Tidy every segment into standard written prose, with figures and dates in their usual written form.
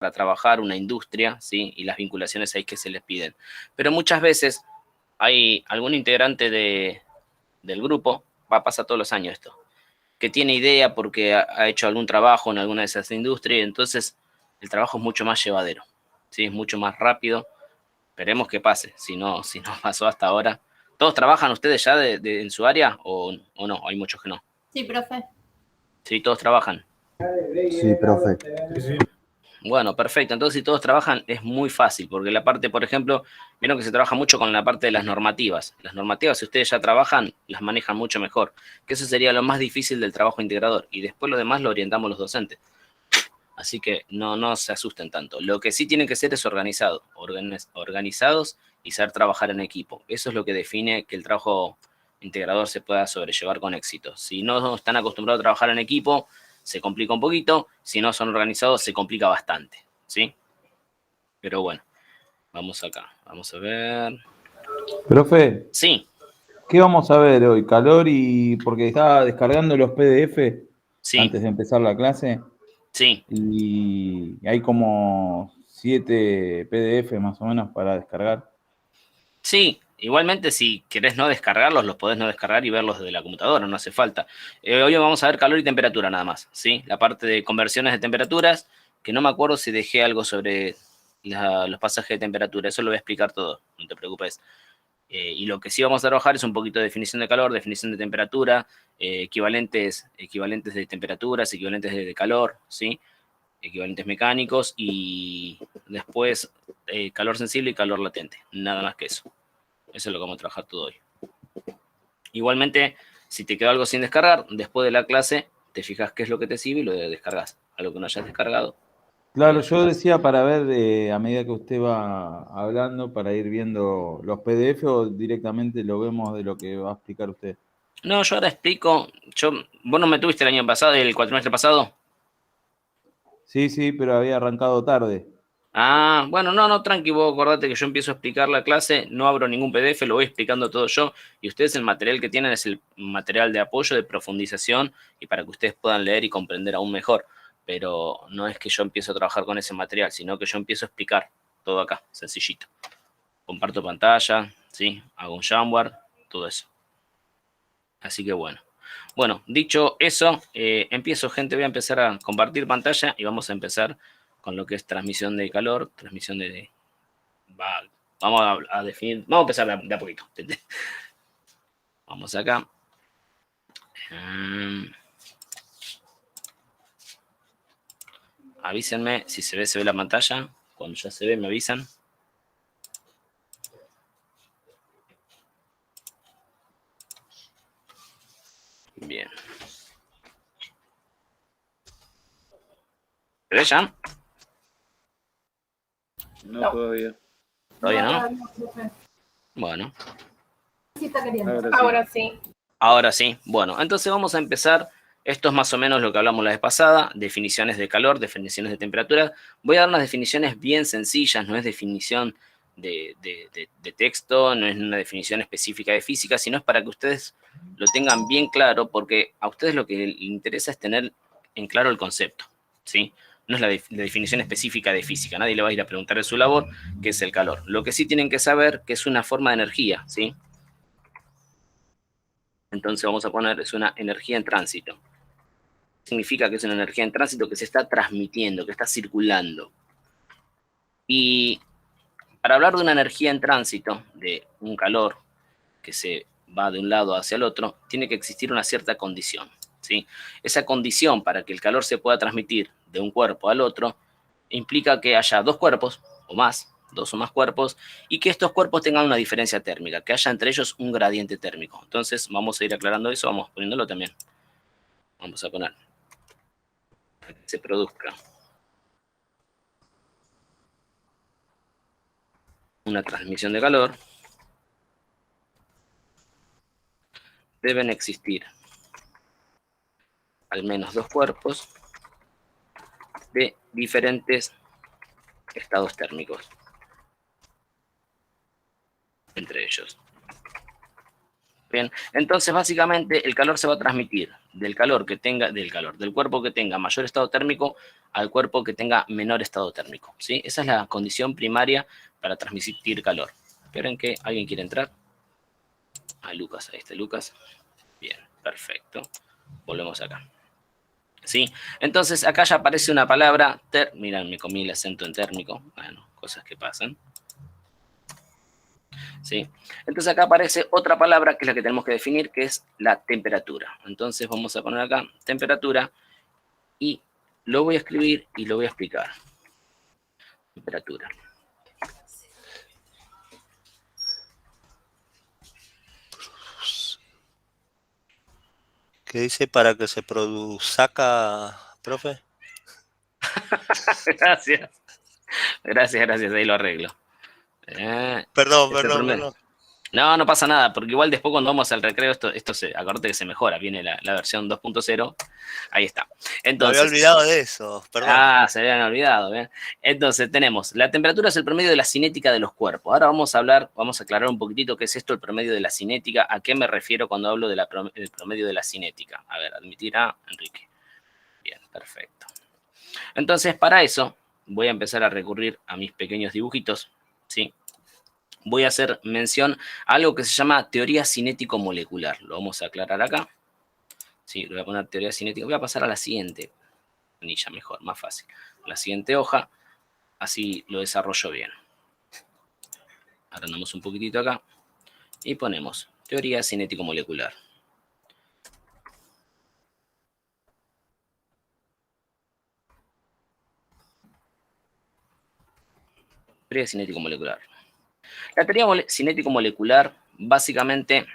para trabajar, una industria, ¿sí? Y las vinculaciones ahí que se les piden. Pero muchas veces hay algún integrante del grupo, pasa todos los años esto, que tiene idea porque ha hecho algún trabajo en alguna de esas industrias, entonces el trabajo es mucho más llevadero, ¿sí? Es mucho más rápido. Esperemos que pase, si no pasó hasta ahora. ¿Todos trabajan ustedes ya en su área o no? Hay muchos que no. Sí, profe. Sí, todos trabajan. Sí, profe. Sí, sí. Bueno, perfecto. Entonces, si todos trabajan, es muy fácil, porque la parte, por ejemplo, vieron que se trabaja mucho con la parte de las normativas. Las normativas, si ustedes ya trabajan, las manejan mucho mejor. Que eso sería lo más difícil del trabajo integrador. Y después lo demás lo orientamos los docentes. Así que no se asusten tanto. Lo que sí tienen que ser es organizados y saber trabajar en equipo. Eso es lo que define que el trabajo integrador se pueda sobrellevar con éxito. Si no están acostumbrados a trabajar en equipo, se complica un poquito. Si no son organizados, se complica bastante, ¿sí? Pero bueno, vamos acá. Vamos a ver. Profe, Sí, ¿qué vamos a ver hoy? Calor y porque estaba descargando los PDF sí, antes de empezar la clase sí. y hay como 7 PDF más o menos para descargar. Sí, igualmente si querés no descargarlos, los podés no descargar y verlos desde la computadora, no hace falta. Hoy vamos a ver calor y temperatura nada más, ¿sí? La parte de conversiones de temperaturas, que no me acuerdo si dejé algo sobre los pasajes de temperatura, eso lo voy a explicar todo, no te preocupes. Y lo que sí vamos a trabajar es un poquito de definición de calor, definición de temperatura, equivalentes de temperaturas, equivalentes de calor, ¿sí? Equivalentes mecánicos y después calor sensible y calor latente, nada más que eso. Eso es lo que vamos a trabajar todo hoy. Igualmente, si te quedó algo sin descargar, después de la clase, te fijas qué es lo que te sirve y lo descargas. Algo que no hayas descargado. Claro, yo decía para ver a medida que usted va hablando, para ir viendo los PDF o directamente lo vemos de lo que va a explicar usted. No, yo ahora explico. ¿Vos no me tuviste el año pasado, el cuatrimestre pasado? Sí, sí, pero había arrancado tarde. Ah, bueno, no, tranqui, vos acordate que yo empiezo a explicar la clase, no abro ningún PDF, lo voy explicando todo yo, y ustedes el material que tienen es el material de apoyo, de profundización, y para que ustedes puedan leer y comprender aún mejor. Pero no es que yo empiezo a trabajar con ese material, sino que yo empiezo a explicar todo acá, sencillito. Comparto pantalla, ¿sí? Hago un Jamboard, todo eso. Así que bueno. Bueno, dicho eso, empiezo, gente, voy a empezar a compartir pantalla y vamos a empezar con lo que es transmisión de calor, transmisión de... vamos a definir, vamos a empezar de a poquito. Vamos acá. Avísenme si se ve la pantalla. Cuando ya se ve, me avisan. Bien. ¿Se ve ya? No, todavía. ¿Todavía no? Bueno. Ahora sí. Ahora sí. Bueno, entonces vamos a empezar. Esto es más o menos lo que hablamos la vez pasada. Definiciones de calor, definiciones de temperatura. Voy a dar unas definiciones bien sencillas. No es definición de texto, no es una definición específica de física, sino es para que ustedes lo tengan bien claro, porque a ustedes lo que les interesa es tener en claro el concepto, ¿sí? No es la definición específica de física. Nadie le va a ir a preguntar en su labor qué es el calor. Lo que sí tienen que saber que es una forma de energía, ¿sí? Entonces vamos a poner, es una energía en tránsito. Significa que es una energía en tránsito que se está transmitiendo, que está circulando. Y para hablar de una energía en tránsito, de un calor que se va de un lado hacia el otro, tiene que existir una cierta condición, ¿sí? Esa condición para que el calor se pueda transmitir de un cuerpo al otro implica que haya dos cuerpos o más, dos o más cuerpos, y que estos cuerpos tengan una diferencia térmica, que haya entre ellos un gradiente térmico. Entonces vamos a ir aclarando eso, vamos poniéndolo también. Vamos a poner para que se produzca una transmisión de calor, deben existir al menos dos cuerpos de diferentes estados térmicos entre ellos. Bien, entonces básicamente el calor se va a transmitir del cuerpo que tenga mayor estado térmico al cuerpo que tenga menor estado térmico, ¿sí? Esa es la condición primaria para transmitir calor. Esperen que alguien quiere entrar. Ah, Lucas, ahí está Lucas. Bien, perfecto. Volvemos acá. ¿Sí? Entonces acá ya aparece una palabra, miren, me comí el acento en térmico. Bueno, cosas que pasan. ¿Sí? Entonces acá aparece otra palabra que es la que tenemos que definir, que es la temperatura. Entonces vamos a poner acá temperatura y lo voy a escribir y lo voy a explicar. Temperatura. ¿Qué dice para que se produzca, profe? Gracias. Gracias, ahí lo arreglo. Perdón, Este perdón, promedio. perdón. No, no pasa nada, porque igual después cuando vamos al recreo, acordate que se mejora, viene la versión 2.0, ahí está. Me había Entonces, olvidado de eso, perdón. se habían olvidado, ¿bien? Entonces tenemos, la temperatura es el promedio de la cinética de los cuerpos. Ahora vamos a aclarar un poquitito qué es esto, el promedio de la cinética, a qué me refiero cuando hablo del promedio de la cinética. A ver, admitir a Enrique. Bien, perfecto. Entonces, para eso, voy a empezar a recurrir a mis pequeños dibujitos, ¿sí? Voy a hacer mención a algo que se llama teoría cinético-molecular. Lo vamos a aclarar acá. Sí, le voy a poner teoría cinética. Voy a pasar a la siguiente planilla, mejor, más fácil. La siguiente hoja, así lo desarrollo bien. Agrandamos un poquitito acá y ponemos teoría cinético-molecular. Teoría cinético-molecular. La teoría cinético-molecular básicamente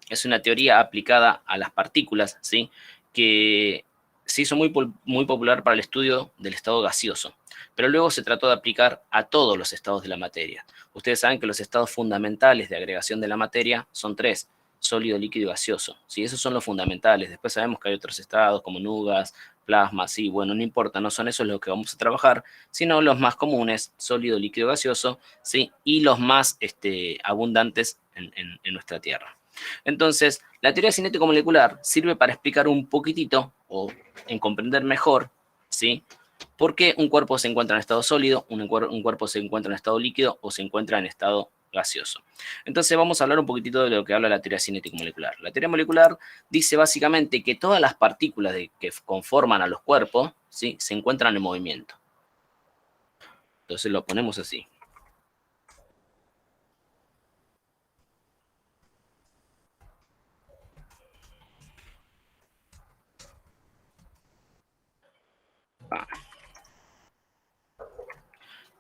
es una teoría aplicada a las partículas, ¿sí? Que se hizo muy popular para el estudio del estado gaseoso, pero luego se trató de aplicar a todos los estados de la materia. Ustedes saben que los estados fundamentales de agregación de la materia son tres: sólido, líquido y gaseoso. ¿Sí? Esos son los fundamentales. Después sabemos que hay otros estados como nugas, plasma, sí, bueno, no importa, no son esos los que vamos a trabajar, sino los más comunes: sólido, líquido, gaseoso, ¿sí? Y los más abundantes en nuestra Tierra. Entonces, la teoría cinético-molecular sirve para explicar un poquitito, o en comprender mejor, ¿sí? ¿Por qué un cuerpo se encuentra en estado sólido, un cuerpo se encuentra en estado líquido o se encuentra en estado gaseoso? Entonces vamos a hablar un poquitito de lo que habla la teoría cinético-molecular. La teoría molecular dice básicamente que todas las partículas que conforman a los cuerpos, ¿sí? Se encuentran en movimiento. Entonces lo ponemos así.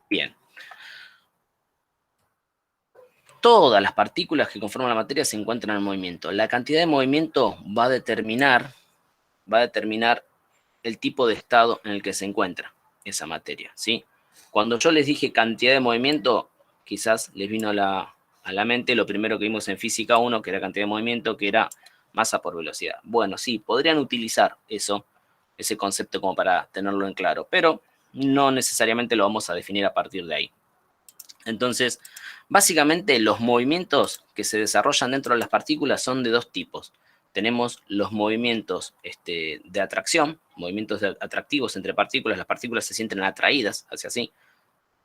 Bien. Todas las partículas que conforman la materia se encuentran en movimiento. La cantidad de movimiento va a determinar el tipo de estado en el que se encuentra esa materia, ¿sí? Cuando yo les dije cantidad de movimiento, quizás les vino a la mente lo primero que vimos en física 1, que era cantidad de movimiento, que era masa por velocidad. Bueno, sí, podrían utilizar ese concepto como para tenerlo en claro, pero no necesariamente lo vamos a definir a partir de ahí. Entonces, básicamente los movimientos que se desarrollan dentro de las partículas son de dos tipos. Tenemos los movimientos de atracción, movimientos atractivos entre partículas. Las partículas se sienten atraídas hacia sí.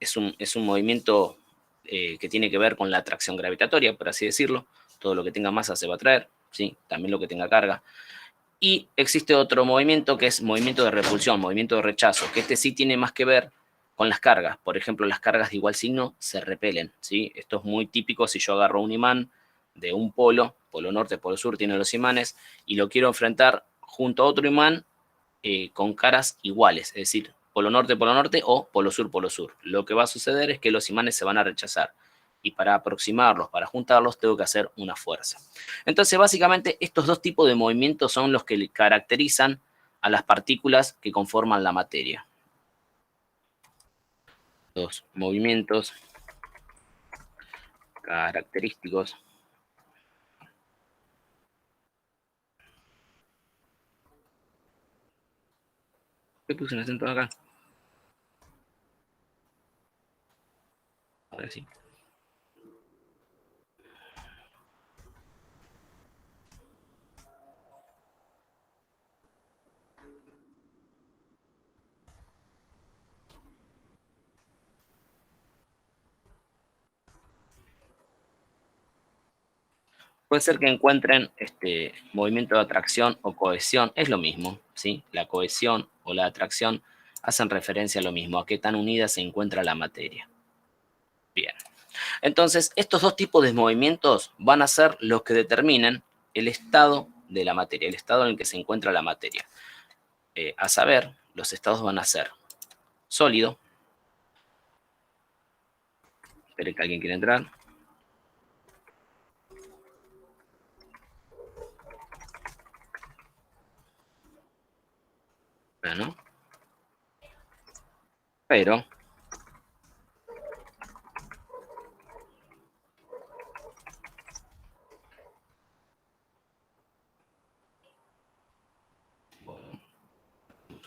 Es un movimiento que tiene que ver con la atracción gravitatoria, por así decirlo. Todo lo que tenga masa se va a atraer, ¿sí? También lo que tenga carga. Y existe otro movimiento que es movimiento de repulsión, movimiento de rechazo, que sí tiene más que ver con las cargas. Por ejemplo, las cargas de igual signo se repelen, ¿sí? Esto es muy típico si yo agarro un imán de un polo norte, polo sur, tiene los imanes, y lo quiero enfrentar junto a otro imán con caras iguales, es decir, polo norte o polo sur. Lo que va a suceder es que los imanes se van a rechazar. Y para aproximarlos, para juntarlos, tengo que hacer una fuerza. Entonces, básicamente, estos dos tipos de movimientos son los que caracterizan a las partículas que conforman la materia. Los movimientos característicos ¿qué puse un acento acá? Ahora sí. Puede ser que encuentren movimiento de atracción o cohesión, es lo mismo, ¿sí? La cohesión o la atracción hacen referencia a lo mismo, a qué tan unida se encuentra la materia. Bien. Entonces, estos dos tipos de movimientos van a ser los que determinen el estado de la materia, el estado en el que se encuentra la materia. A saber, los estados van a ser sólido. Esperen que alguien quiera entrar. Bueno. Pero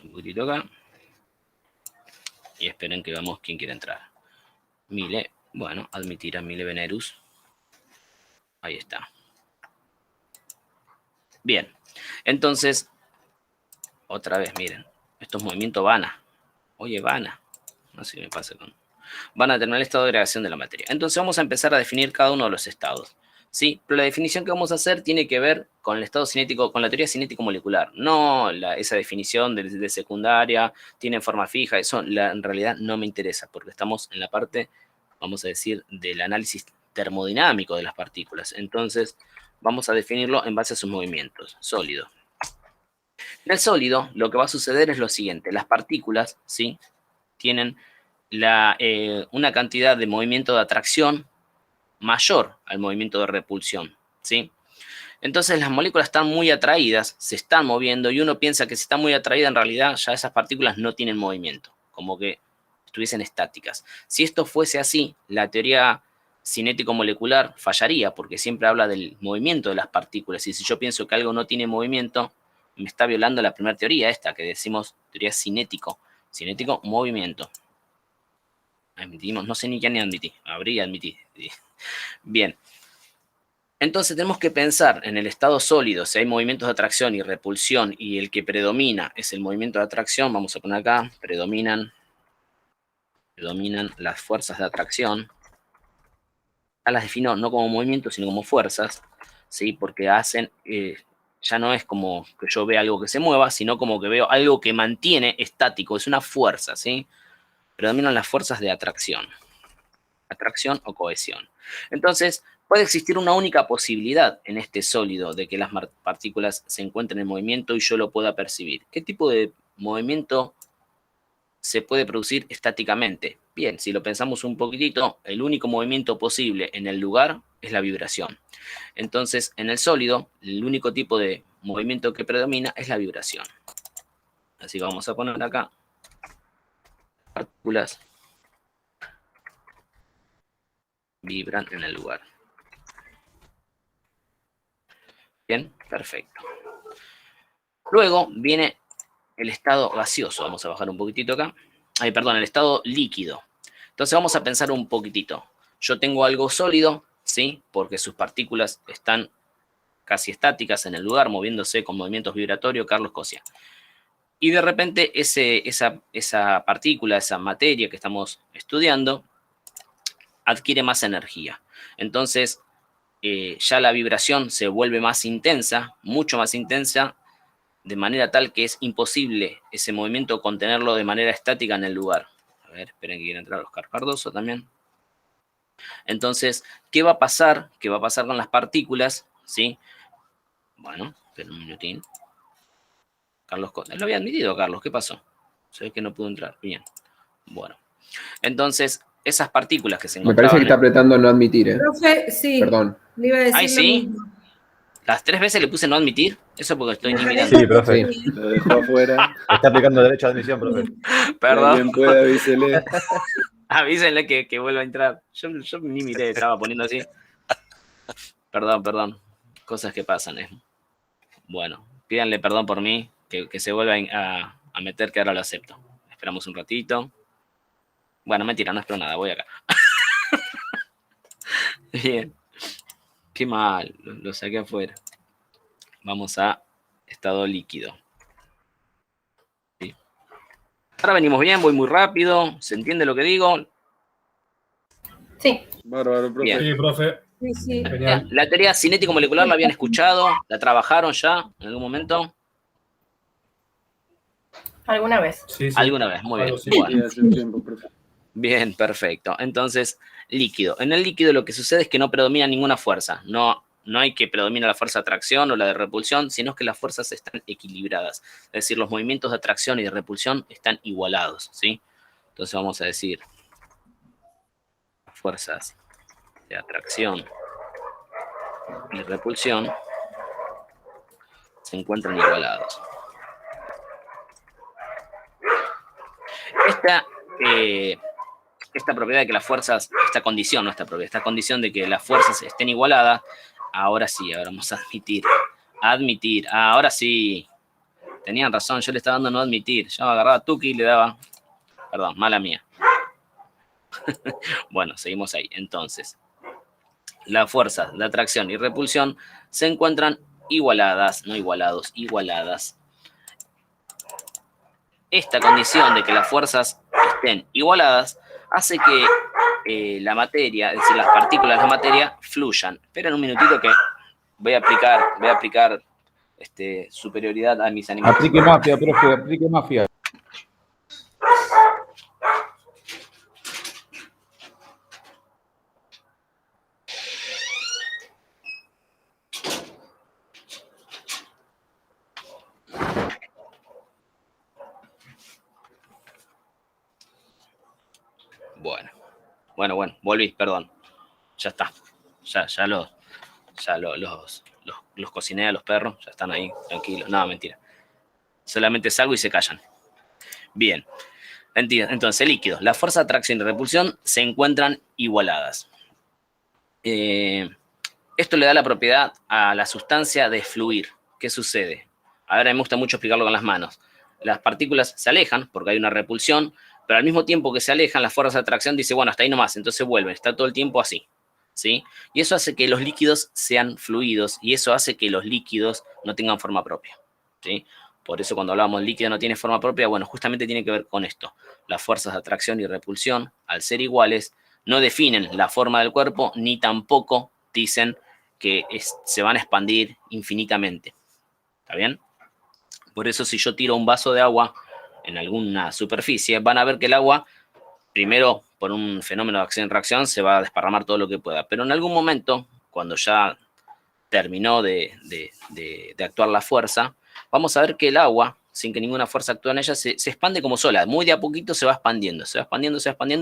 un poquitito acá. Y esperen que veamos quién quiere entrar. Mile, bueno, admitir a Mile Venerus. Ahí está. Bien, entonces, otra vez, miren, estos movimientos van a. Oye, van a. No sé qué me pasa con. Van a tener el estado de agregación de la materia. Entonces vamos a empezar a definir cada uno de los estados. ¿Sí? Pero la definición que vamos a hacer tiene que ver con el estado cinético, con la teoría cinético-molecular. No esa definición de secundaria, tiene forma fija, eso en realidad no me interesa, porque estamos en la parte, vamos a decir, del análisis termodinámico de las partículas. Entonces, vamos a definirlo en base a sus movimientos. Sólido. En el sólido, lo que va a suceder es lo siguiente. Las partículas, ¿sí?, tienen una cantidad de movimiento de atracción mayor al movimiento de repulsión, ¿sí? Entonces las moléculas están muy atraídas, se están moviendo y uno piensa que si está muy atraída en realidad ya esas partículas no tienen movimiento, como que estuviesen estáticas. Si esto fuese así, la teoría cinético-molecular fallaría porque siempre habla del movimiento de las partículas y si yo pienso que algo no tiene movimiento, me está violando la primera teoría esta que decimos teoría cinético-movimiento. Admitimos, no sé ni quién ni admití, habría admití. Bien, entonces tenemos que pensar en el estado sólido, si hay movimientos de atracción y repulsión y el que predomina es el movimiento de atracción, vamos a poner acá, predominan las fuerzas de atracción. Ya las defino no como movimientos, sino como fuerzas, ¿sí? Porque hacen, ya no es como que yo vea algo que se mueva, sino como que veo algo que mantiene estático, es una fuerza, ¿sí? Predominan las fuerzas de atracción o cohesión. Entonces, puede existir una única posibilidad en este sólido de que las partículas se encuentren en movimiento y yo lo pueda percibir. ¿Qué tipo de movimiento se puede producir estáticamente? Bien, si lo pensamos un poquitito, el único movimiento posible en el lugar es la vibración. Entonces, en el sólido, el único tipo de movimiento que predomina es la vibración. Así que vamos a poner acá partículas vibran en el lugar. Bien, perfecto. Luego viene el estado gaseoso. Vamos a bajar un poquitito acá. Perdón, el estado líquido. Entonces vamos a pensar un poquitito. Yo tengo algo sólido, ¿sí? Porque sus partículas están casi estáticas en el lugar, moviéndose con movimientos vibratorios, Carlos Cosia. Y de repente esa partícula, esa materia que estamos estudiando, adquiere más energía. Entonces, ya la vibración se vuelve más intensa, mucho más intensa, de manera tal que es imposible ese movimiento contenerlo de manera estática en el lugar. A ver, esperen que quiera entrar Oscar Cardoso también. Entonces, ¿qué va a pasar? ¿Qué va a pasar con las partículas? ¿Sí? Bueno, esperen un minutín. Carlos, lo había admitido, Carlos, ¿qué pasó? Se ve que no pudo entrar. Bien. Bueno. Entonces, esas partículas que se Me encontraban... parece que está apretando no admitir, ¿eh? Profe, sí. Perdón. Le iba a decir Ay, lo ¿sí? mismo. ¿Las 3 veces le puse no admitir? Eso porque estoy Me intimidando. parece Sí, profe. que sí. Lo dejó afuera. Está aplicando derecho a admisión, profe. Perdón. Alguien puede avísele. Avísenle que vuelva a entrar. Yo ni miré, estaba poniendo así. Perdón. Cosas que pasan. Bueno, pídanle perdón por mí, que se vuelva a meter, que ahora lo acepto. Esperamos un ratito. Bueno, mentira, no espero nada, voy acá. Bien. Qué mal, lo saqué afuera. Vamos a estado líquido. ¿Sí? Ahora venimos bien, voy muy rápido. ¿Se entiende lo que digo? Sí. Bárbaro, profe. Bien. Sí, profe. Sí, sí. Genial. La teoría cinético-molecular la habían escuchado, la trabajaron ya en algún momento. ¿Alguna vez? Sí, sí. Alguna vez, muy bien. Algo sí. Bueno, Sí, hace un tiempo, profe. bien, perfecto. Entonces, líquido. En el líquido lo que sucede es que no predomina ninguna fuerza. No hay que predomina la fuerza de atracción o la de repulsión, sino que las fuerzas están equilibradas. Es decir, los movimientos de atracción y de repulsión están igualados, ¿sí? Entonces vamos a decir fuerzas de atracción y repulsión se encuentran igualados. Esta propiedad de que las fuerzas, esta condición, no esta propiedad, esta condición de que las fuerzas estén igualadas, ahora sí, ahora vamos a admitir, ahora sí, tenían razón, yo le estaba dando no admitir, yo agarraba a Tuki y le daba, perdón, mala mía. Bueno, seguimos ahí, entonces, las fuerzas de atracción y repulsión se encuentran igualadas, no igualados, igualadas. Esta condición de que las fuerzas estén igualadas hace que la materia, es decir, las partículas de la materia, fluyan. Esperen un minutito que voy a aplicar superioridad a mis animales. Aplique mafia, profe, aplique mafia. Bueno, volví, perdón. Ya está. Ya los cociné a los perros, ya están ahí, tranquilos. No, mentira. Solamente salgo y se callan. Bien. Entonces, líquidos. Las fuerzas de atracción y repulsión se encuentran igualadas. Esto le da la propiedad a la sustancia de fluir. ¿Qué sucede? Ahora me gusta mucho explicarlo con las manos. Las partículas se alejan porque hay una repulsión, pero al mismo tiempo que se alejan, las fuerzas de atracción dicen, bueno, hasta ahí nomás, entonces vuelven. Está todo el tiempo así, ¿sí? Y eso hace que los líquidos sean fluidos y eso hace que los líquidos no tengan forma propia, ¿sí? Por eso cuando hablamos de líquido no tiene forma propia, bueno, justamente tiene que ver con esto. Las fuerzas de atracción y repulsión, al ser iguales, no definen la forma del cuerpo ni tampoco dicen que se van a expandir infinitamente. ¿Está bien? Por eso si yo tiro un vaso de agua en alguna superficie, van a ver que el agua, primero por un fenómeno de acción-reacción, se va a desparramar todo lo que pueda. Pero en algún momento, cuando ya terminó de actuar la fuerza, vamos a ver que el agua, sin que ninguna fuerza actúe en ella, se expande como sola. Muy de a poquito se va expandiendo,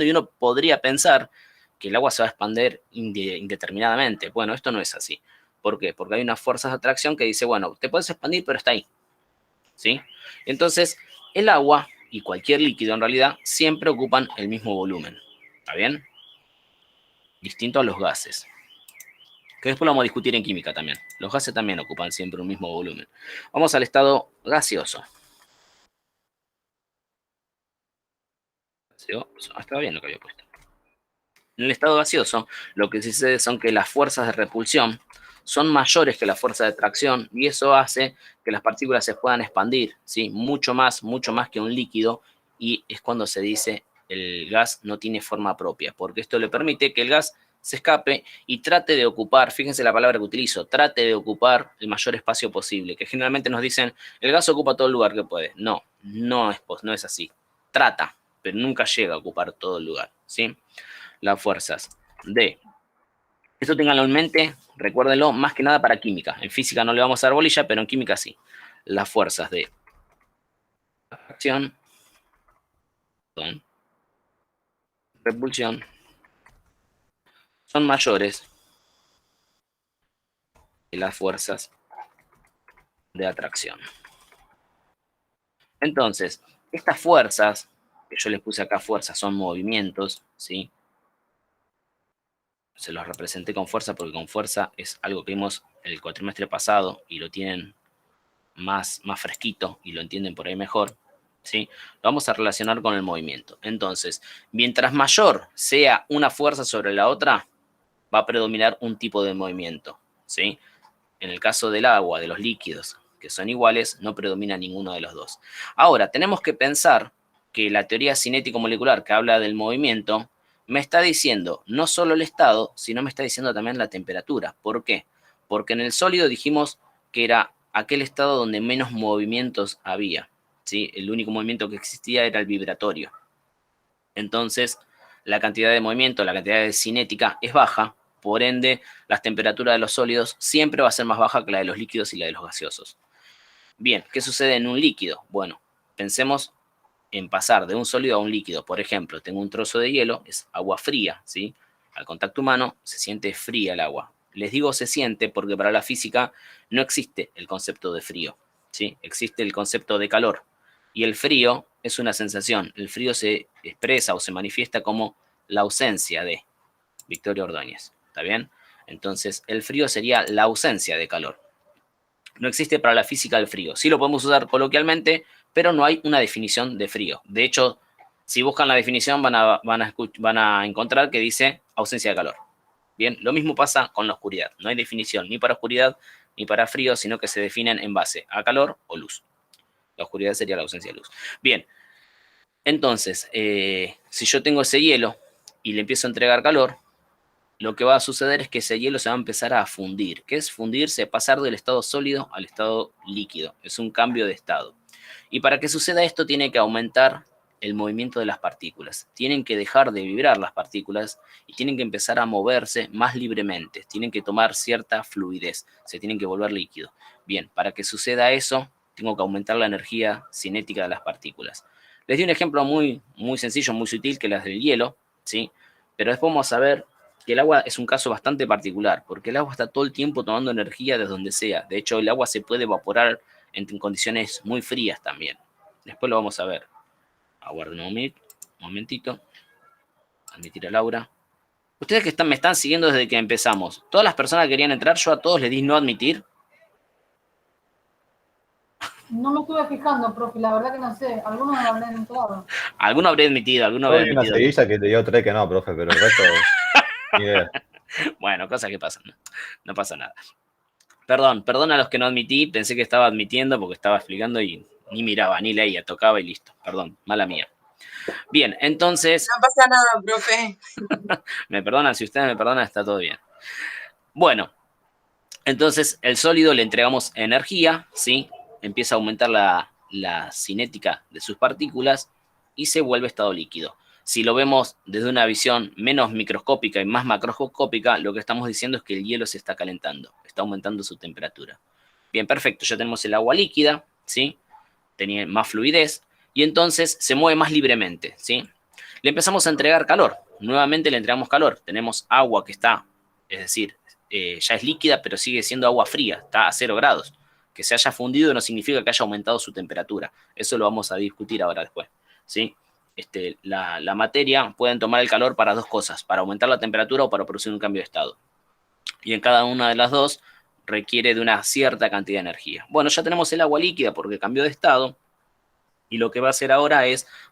y uno podría pensar que el agua se va a expandir indeterminadamente. Bueno, esto no es así. ¿Por qué? Porque hay unas fuerzas de atracción que dice, bueno, te puedes expandir, pero está ahí, ¿sí? Entonces, el agua y cualquier líquido en realidad siempre ocupan el mismo volumen. ¿Está bien? Distinto a los gases. Que después lo vamos a discutir en química también. Los gases también ocupan siempre un mismo volumen. Vamos al estado gaseoso. Estaba bien lo que había puesto. En el estado gaseoso, lo que sucede son que las fuerzas de repulsión son mayores que las fuerzas de tracción y eso hace que las partículas se puedan expandir, ¿sí? Mucho más que un líquido, y es cuando se dice el gas no tiene forma propia, porque esto le permite que el gas se escape y trate de ocupar, fíjense la palabra que utilizo, trate de ocupar el mayor espacio posible, que generalmente nos dicen el gas ocupa todo el lugar que puede. No es así. Trata, pero nunca llega a ocupar todo el lugar, ¿sí? Las fuerzas de... Esto ténganlo en mente, recuérdenlo, más que nada para química. En física no le vamos a dar bolilla, pero en química sí. Las fuerzas de acción, repulsión, son mayores que las fuerzas de atracción. Entonces, estas fuerzas, que yo les puse acá fuerzas, son movimientos, ¿sí? Se los representé con fuerza porque con fuerza es algo que vimos el cuatrimestre pasado y lo tienen más fresquito y lo entienden por ahí mejor, ¿sí? Lo vamos a relacionar con el movimiento. Entonces, mientras mayor sea una fuerza sobre la otra, va a predominar un tipo de movimiento, ¿sí? En el caso del agua, de los líquidos, que son iguales, no predomina ninguno de los dos. Ahora, tenemos que pensar que la teoría cinético-molecular que habla del movimiento me está diciendo no solo el estado, sino me está diciendo también la temperatura. ¿Por qué? Porque en el sólido dijimos que era aquel estado donde menos movimientos había, ¿sí? El único movimiento que existía era el vibratorio. Entonces, la cantidad de movimiento, la cantidad de cinética es baja, por ende, la temperatura de los sólidos siempre va a ser más baja que la de los líquidos y la de los gaseosos. Bien, ¿qué sucede en un líquido? Bueno, pensemos en pasar de un sólido a un líquido. Por ejemplo, tengo un trozo de hielo, es agua fría, ¿sí? Al contacto humano se siente fría el agua. Les digo se siente porque para la física no existe el concepto de frío, ¿sí? Existe el concepto de calor. Y el frío es una sensación. El frío se expresa o se manifiesta como la ausencia de Victoria Ordóñez. ¿Está bien? Entonces, el frío sería la ausencia de calor. No existe para la física el frío. Sí lo podemos usar coloquialmente, pero no hay una definición de frío. De hecho, si buscan la definición van a encontrar que dice ausencia de calor. Bien, lo mismo pasa con la oscuridad. No hay definición ni para oscuridad ni para frío, sino que se definen en base a calor o luz. La oscuridad sería la ausencia de luz. Bien, entonces, si yo tengo ese hielo y le empiezo a entregar calor, lo que va a suceder es que ese hielo se va a empezar a fundir. ¿Qué es fundirse? Pasar del estado sólido al estado líquido. Es un cambio de estado. Y para que suceda esto tiene que aumentar el movimiento de las partículas. Tienen que dejar de vibrar las partículas y tienen que empezar a moverse más libremente. Tienen que tomar cierta fluidez. Se tienen que volver líquido. Bien, para que suceda eso, tengo que aumentar la energía cinética de las partículas. Les di un ejemplo muy sencillo, muy sutil, que es del hielo, ¿sí? Pero después vamos a ver que el agua es un caso bastante particular, porque el agua está todo el tiempo tomando energía desde donde sea. De hecho, el agua se puede evaporar en condiciones muy frías también. Después lo vamos a ver. Aguarden un momentito. Admitir a Laura. Ustedes que me están siguiendo desde que empezamos, todas las personas que querían entrar, yo a todos les di no admitir. No me estuve fijando, profe, la verdad que no sé. Algunos me habrán entrado. Alguno habría admitido, alguno habría Hay una admitido. seguilla que te dio 3 que no, profe, pero el resto... ni idea. Bueno, cosas que pasan. No pasa nada. Perdón a los que no admití. Pensé que estaba admitiendo porque estaba explicando y ni miraba, ni leía, tocaba y listo. Perdón, mala mía. Bien, entonces... No pasa nada, profe. Me perdonan, si ustedes me perdonan, está todo bien. Bueno, entonces el sólido le entregamos energía, ¿sí? Empieza a aumentar la cinética de sus partículas y se vuelve estado líquido. Si lo vemos desde una visión menos microscópica y más macroscópica, lo que estamos diciendo es que el hielo se está calentando, está aumentando su temperatura. Bien, perfecto, ya tenemos el agua líquida, ¿sí? Tenía más fluidez y entonces se mueve más libremente, ¿sí? Le empezamos a entregar calor, nuevamente le entregamos calor. Tenemos agua que está, es decir, ya es líquida, pero sigue siendo agua fría, está a 0 grados. Que se haya fundido no significa que haya aumentado su temperatura. Eso lo vamos a discutir ahora después, ¿sí? La materia pueden tomar el calor para dos cosas, para aumentar la temperatura o para producir un cambio de estado. Y en cada una de las dos requiere de una cierta cantidad de energía. Bueno, ya tenemos el agua líquida porque cambió de estado. Y lo que va a hacer ahora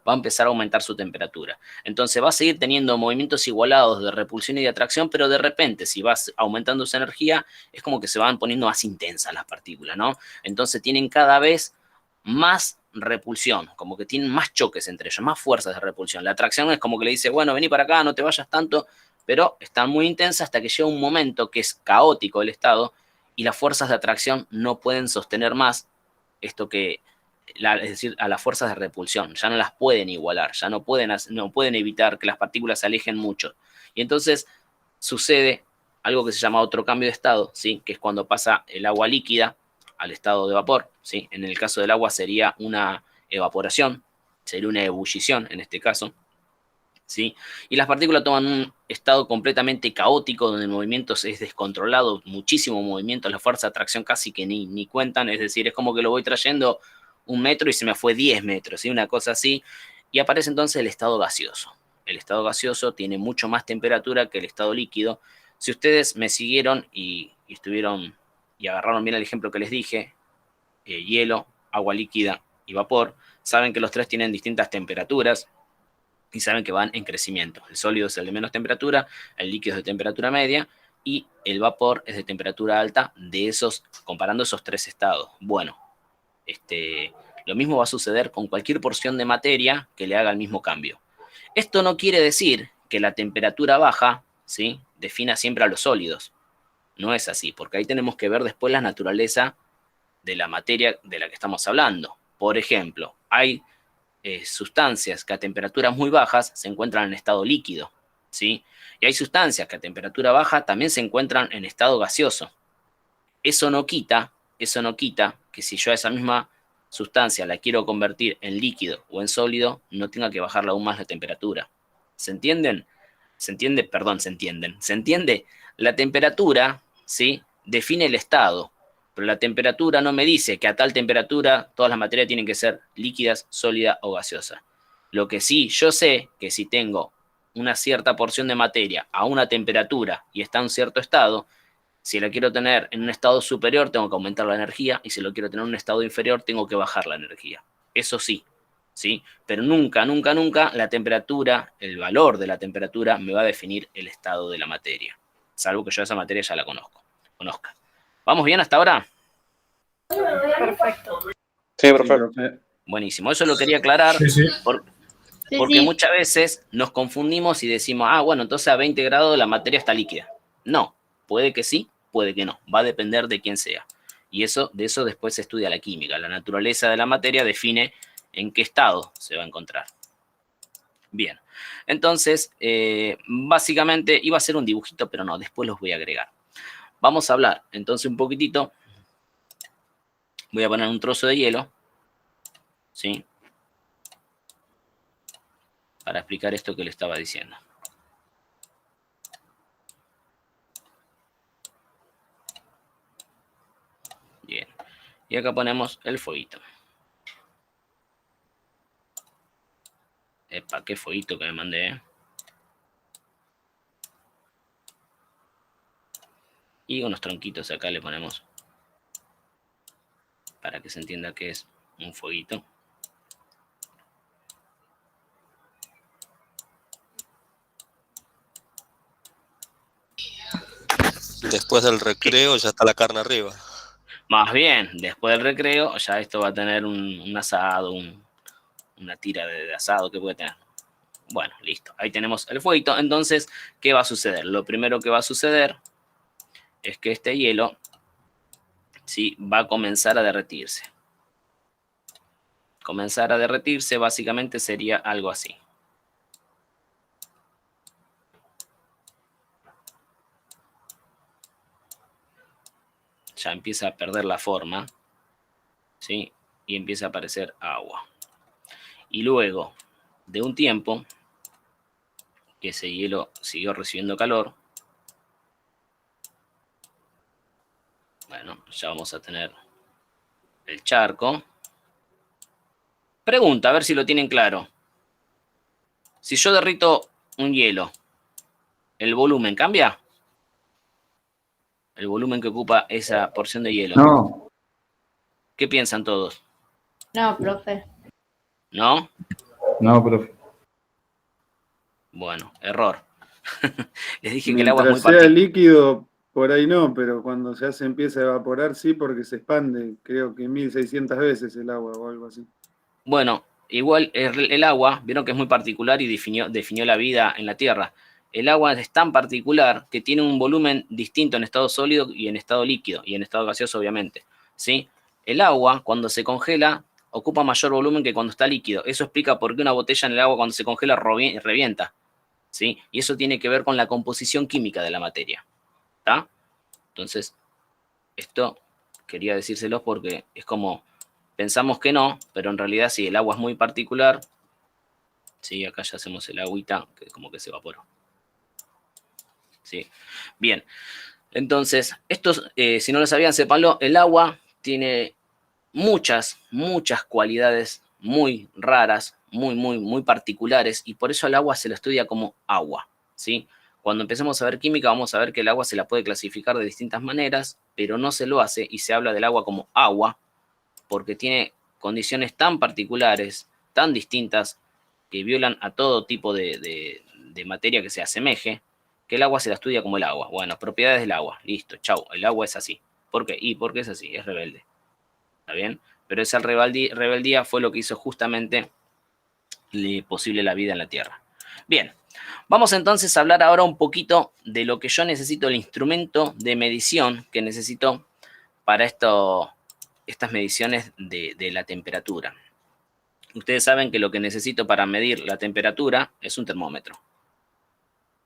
va a empezar a aumentar su temperatura. Entonces va a seguir teniendo movimientos igualados de repulsión y de atracción, pero de repente, si vas aumentando esa energía, es como que se van poniendo más intensas las partículas, ¿no? Entonces tienen cada vez más repulsión, como que tienen más choques entre ellos, más fuerzas de repulsión. La atracción es como que le dice, bueno, vení para acá, no te vayas tanto, pero están muy intensas hasta que llega un momento que es caótico el estado y las fuerzas de atracción no pueden sostener más esto que... es decir, a las fuerzas de repulsión, ya no las pueden igualar, ya no pueden evitar que las partículas se alejen mucho. Y entonces sucede algo que se llama otro cambio de estado, ¿sí? Que es cuando pasa el agua líquida al estado de vapor, ¿sí? En el caso del agua sería una evaporación, sería una ebullición en este caso, ¿sí? Y las partículas toman un estado completamente caótico donde el movimiento es descontrolado, muchísimo movimiento, las fuerzas de atracción casi que ni cuentan, es decir, es como que lo voy trayendo 1 metro y se me fue 10 metros, ¿sí? Una cosa así, y aparece entonces el estado gaseoso. El estado gaseoso tiene mucho más temperatura que el estado líquido. Si ustedes me siguieron y estuvieron y agarraron bien el ejemplo que les dije, hielo, agua líquida y vapor, saben que los tres tienen distintas temperaturas y saben que van en crecimiento. El sólido es el de menos temperatura, el líquido es de temperatura media y el vapor es de temperatura alta, comparando esos tres estados. Bueno, lo mismo va a suceder con cualquier porción de materia que le haga el mismo cambio. Esto no quiere decir que que la temperatura baja, ¿sí?, defina siempre a los sólidos. No es así, porque ahí tenemos que ver después la naturaleza de la materia de la que estamos hablando. Por ejemplo, hay sustancias que a temperaturas muy bajas se encuentran en estado líquido, ¿sí? Y hay sustancias que a temperatura baja también se encuentran en estado gaseoso. Eso no quita que si yo a esa misma sustancia la quiero convertir en líquido o en sólido, no tenga que bajarla aún más la temperatura. ¿Se entienden? ¿Se entiende? Perdón, se entienden. ¿Se entiende? La temperatura, ¿sí?, define el estado, pero la temperatura no me dice que a tal temperatura todas las materias tienen que ser líquidas, sólidas o gaseosas. Lo que sí, yo sé que si tengo una cierta porción de materia a una temperatura y está en un cierto estado, si la quiero tener en un estado superior, tengo que aumentar la energía, y si lo quiero tener en un estado inferior, tengo que bajar la energía. Eso sí, ¿sí? Pero nunca, nunca, nunca la temperatura, el valor de la temperatura me va a definir el estado de la materia. Salvo que yo esa materia ya la conozca. ¿Vamos bien hasta ahora? Perfecto. Sí, profe. Buenísimo, eso lo quería aclarar. Sí, sí. Porque muchas veces nos confundimos y decimos, bueno, entonces a 20 grados la materia está líquida. No, puede que sí, puede que no. Va a depender de quién sea. Y de eso después se estudia la química. La naturaleza de la materia define en qué estado se va a encontrar. Bien, entonces, básicamente iba a ser un dibujito, pero no, después los voy a agregar. Vamos a hablar entonces un poquitito. Voy a poner un trozo de hielo, ¿sí?, para explicar esto que le estaba diciendo. Bien. Y acá ponemos el fueguito. Epa, qué fueguito que me mandé, ¿eh? Y unos tronquitos acá le ponemos para que se entienda que es un fueguito. Después del recreo ya está la carne arriba. Más bien, después del recreo, ya esto va a tener un asado, una tira de asado que puede tener. Bueno, listo. Ahí tenemos el fueguito. Entonces, ¿qué va a suceder? Lo primero que va a suceder es que este hielo, ¿sí?, va a comenzar a derretirse. Comenzar a derretirse básicamente sería algo así. Ya empieza a perder la forma, ¿sí?, y empieza a aparecer agua. Y luego de un tiempo que ese hielo siguió recibiendo calor, bueno, ya vamos a tener el charco. Pregunta, a ver si lo tienen claro. Si yo derrito un hielo, ¿el volumen cambia? El volumen que ocupa esa porción de hielo. No. ¿Qué piensan todos? No, profe. ¿No? No, profe. Bueno, error. Les dije que el agua es muy Mientras sea particular. líquido, por ahí no, pero cuando ya se empieza a evaporar, sí, porque se expande, creo que 1600 veces el agua o algo así. Bueno, igual el agua, vieron que es muy particular y definió la vida en la Tierra. El agua es tan particular que tiene un volumen distinto en estado sólido y en estado líquido, y en estado gaseoso, obviamente, ¿sí? El agua, cuando se congela, ocupa mayor volumen que cuando está líquido. Eso explica por qué una botella en el agua cuando se congela revienta, ¿sí? Y eso tiene que ver con la composición química de la materia, ¿está? Entonces, esto quería decírselos porque es como, pensamos que no, pero en realidad sí, el agua es muy particular. Sí, acá ya hacemos el agüita, que como que se evaporó. Sí, bien. Entonces, estos, si no lo sabían, sépanlo, el agua tiene muchas cualidades muy raras, muy particulares, y por eso al agua se lo estudia como agua, ¿sí? Cuando empecemos a ver química, vamos a ver que el agua se la puede clasificar de distintas maneras, pero no se lo hace y se habla del agua como agua, porque tiene condiciones tan particulares, tan distintas, que violan a todo tipo de materia que se asemeje, que el agua se la estudia como el agua. Bueno, propiedades del agua, listo, chau, el agua es así. ¿Por qué? Y porque es así, es rebelde. ¿Está bien? Pero esa rebeldía fue lo que hizo justamente posible la vida en la Tierra. Bien, Vamos entonces a hablar ahora un poquito de lo que yo necesito, el instrumento de medición que necesito para estas mediciones de la temperatura. Ustedes saben que lo que necesito para medir la temperatura es un termómetro.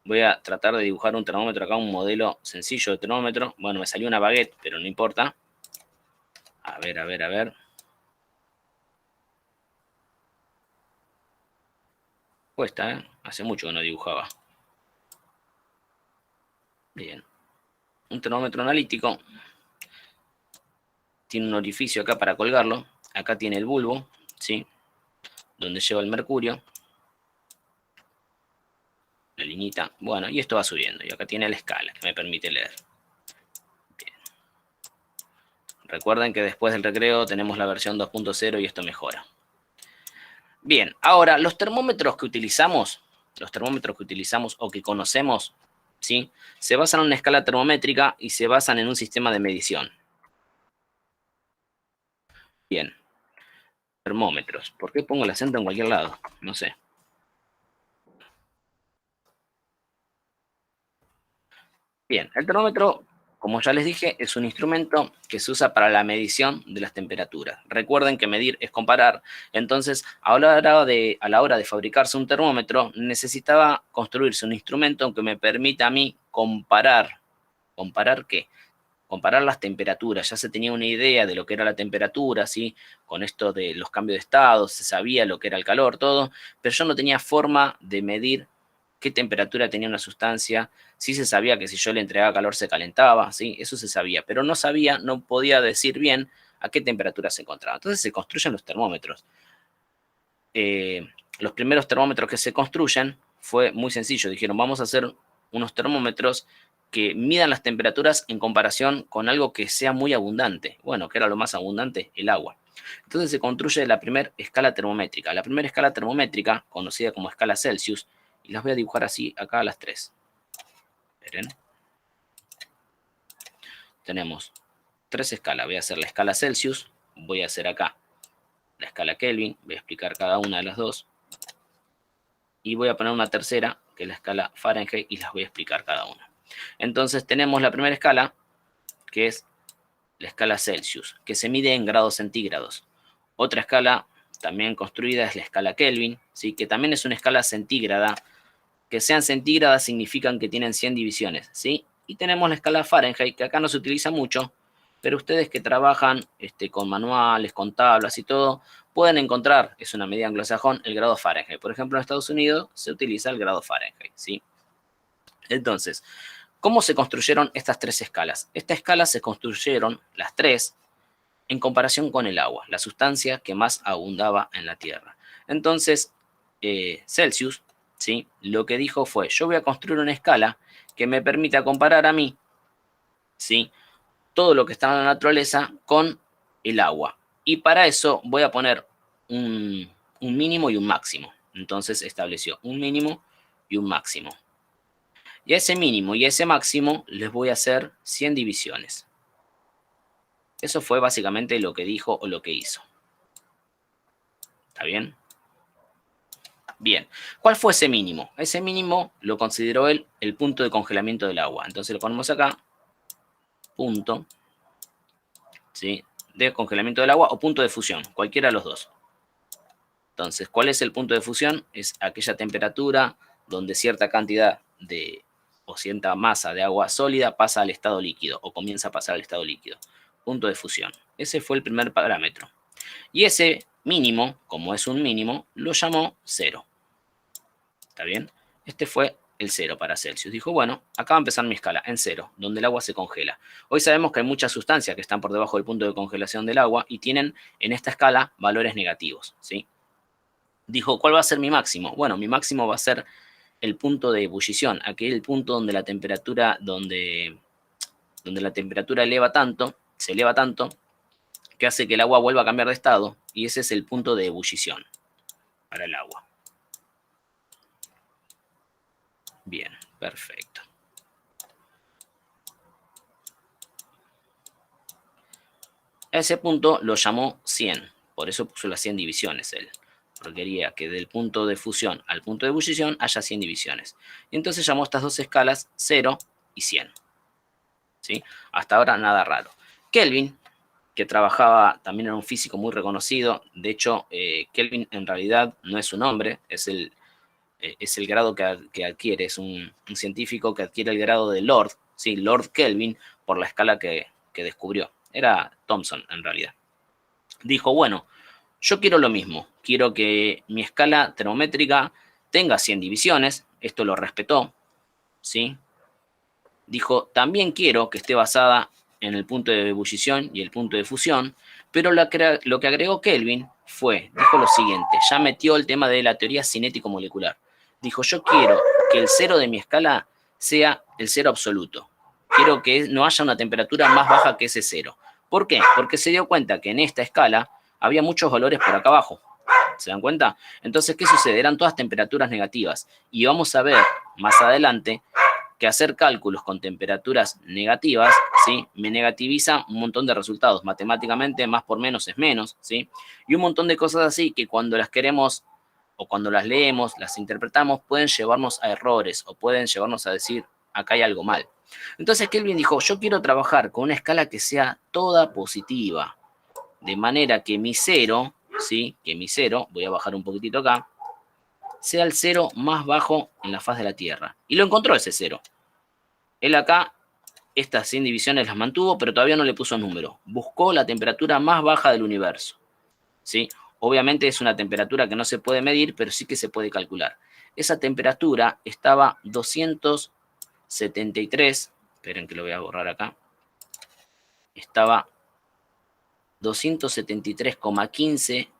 Voy a tratar de dibujar un termómetro acá, un modelo sencillo de termómetro. Bueno, me salió una baguette, pero no importa. A ver, a ver, a ver. Cuesta, ¿eh? Hace mucho que no dibujaba. Bien. Un termómetro analítico. Tiene un orificio acá para colgarlo. Acá tiene el bulbo, ¿sí? Donde lleva el mercurio. La liñita. Bueno, y esto va subiendo. Y acá tiene la escala que me permite leer. Bien. Recuerden que después del recreo tenemos la versión 2.0 y esto mejora. Bien, ahora los termómetros que utilizamos o que conocemos, ¿sí? Se basan en una escala termométrica y se basan en un sistema de medición. Bien. Termómetros. ¿Por qué pongo el acento en cualquier lado? No sé. Bien, el termómetro, como ya les dije, es un instrumento que se usa para la medición de las temperaturas. Recuerden que medir es comparar. Entonces, a la hora de fabricarse un termómetro, necesitaba construirse un instrumento que me permita a mí comparar. ¿Comparar qué? Comparar las temperaturas. Ya se tenía una idea de lo que era la temperatura, ¿sí? Con esto de los cambios de estado, se sabía lo que era el calor, todo, pero yo no tenía forma de medir qué temperatura tenía una sustancia. Sí se sabía que si yo le entregaba calor se calentaba, ¿sí? Eso se sabía, pero no podía decir bien a qué temperatura se encontraba. Entonces se construyen los termómetros. Los primeros termómetros que se construyen fue muy sencillo. Dijeron, vamos a hacer unos termómetros que midan las temperaturas en comparación con algo que sea muy abundante. Bueno, ¿qué era lo más abundante? El agua. Entonces se construye la primera escala termométrica. La primera escala termométrica, conocida como escala Celsius, y las voy a dibujar así acá a las 3. Esperen. Tenemos 3 escalas. Voy a hacer la escala Celsius, voy a hacer acá la escala Kelvin, voy a explicar cada una de las dos. Y voy a poner una tercera, que es la escala Fahrenheit, y las voy a explicar cada una. Entonces tenemos la primera escala, que es la escala Celsius, que se mide en grados centígrados. Otra escala también construida es la escala Kelvin, ¿sí? Que también es una escala centígrada. Que sean centígradas significan que tienen 100 divisiones, ¿sí? Y tenemos la escala Fahrenheit, que acá no se utiliza mucho, pero ustedes que trabajan con manuales, con tablas y todo, pueden encontrar, es una medida anglosajón, el grado Fahrenheit. Por ejemplo, en Estados Unidos se utiliza el grado Fahrenheit, ¿sí? Entonces, ¿cómo se construyeron estas 3 escalas? Estas escalas se construyeron, las 3, en comparación con el agua, la sustancia que más abundaba en la Tierra. Entonces, Celsius, ¿sí? Lo que dijo fue, yo voy a construir una escala que me permita comparar a mí, ¿sí? Todo lo que está en la naturaleza con el agua. Y para eso voy a poner un mínimo y un máximo. Entonces estableció un mínimo y un máximo. Y a ese mínimo y a ese máximo les voy a hacer 100 divisiones. Eso fue básicamente lo que dijo o lo que hizo. ¿Está bien? Bien. ¿Cuál fue ese mínimo? Ese mínimo lo consideró él el punto de congelamiento del agua. Entonces lo ponemos acá. Punto, ¿sí? De congelamiento del agua o punto de fusión. Cualquiera de los dos. Entonces, ¿cuál es el punto de fusión? Es aquella temperatura donde cierta cantidad o cierta masa de agua sólida pasa al estado líquido o comienza a pasar al estado líquido. Punto de fusión. Ese fue el primer parámetro. Y ese mínimo, como es un mínimo, lo llamó 0. ¿Está bien? Este fue el 0 para Celsius. Dijo, bueno, acá va a empezar mi escala, en 0, donde el agua se congela. Hoy sabemos que hay muchas sustancias que están por debajo del punto de congelación del agua y tienen en esta escala valores negativos, ¿sí? Dijo, ¿cuál va a ser mi máximo? Bueno, mi máximo va a ser el punto de ebullición, aquel punto donde la temperatura, donde la temperatura se eleva tanto, que hace que el agua vuelva a cambiar de estado, y ese es el punto de ebullición para el agua. Bien, perfecto. A ese punto lo llamó 100, por eso puso las 100 divisiones él. porque quería que del punto de fusión al punto de ebullición haya 100 divisiones. Y entonces llamó estas dos escalas 0 y 100. ¿Sí? Hasta ahora nada raro. Kelvin, que trabajaba, también era un físico muy reconocido. De hecho, Kelvin en realidad no es su nombre, es el grado que adquiere. Es un científico que adquiere el grado de Lord, ¿sí? Lord Kelvin, por la escala que descubrió. Era Thomson en realidad. Dijo, bueno, yo quiero lo mismo. Quiero que mi escala termométrica tenga 100 divisiones. Esto lo respetó, ¿sí? Dijo, también quiero que esté basada en el punto de ebullición y el punto de fusión, pero lo que agregó Kelvin dijo lo siguiente, ya metió el tema de la teoría cinético-molecular. Dijo, yo quiero que el cero de mi escala sea el cero absoluto. Quiero que no haya una temperatura más baja que ese cero. ¿Por qué? Porque se dio cuenta que en esta escala había muchos valores por acá abajo. ¿Se dan cuenta? Entonces, ¿qué sucede? Eran todas temperaturas negativas. Y vamos a ver más adelante que hacer cálculos con temperaturas negativas, ¿sí? Me negativiza un montón de resultados. Matemáticamente, más por menos es menos, ¿sí? Y un montón de cosas así que cuando las queremos o cuando las leemos, las interpretamos, pueden llevarnos a errores o pueden llevarnos a decir, acá hay algo mal. Entonces Kelvin dijo, yo quiero trabajar con una escala que sea toda positiva, de manera que mi cero, ¿sí? Que mi cero, voy a bajar un poquitito acá, sea el cero más bajo en la faz de la Tierra. Y lo encontró ese cero. Él acá, estas 100 divisiones las mantuvo, pero todavía no le puso número. Buscó la temperatura más baja del universo, ¿sí? Obviamente es una temperatura que no se puede medir, pero sí que se puede calcular. Esa temperatura estaba 273, esperen que lo voy a borrar acá, estaba 273,15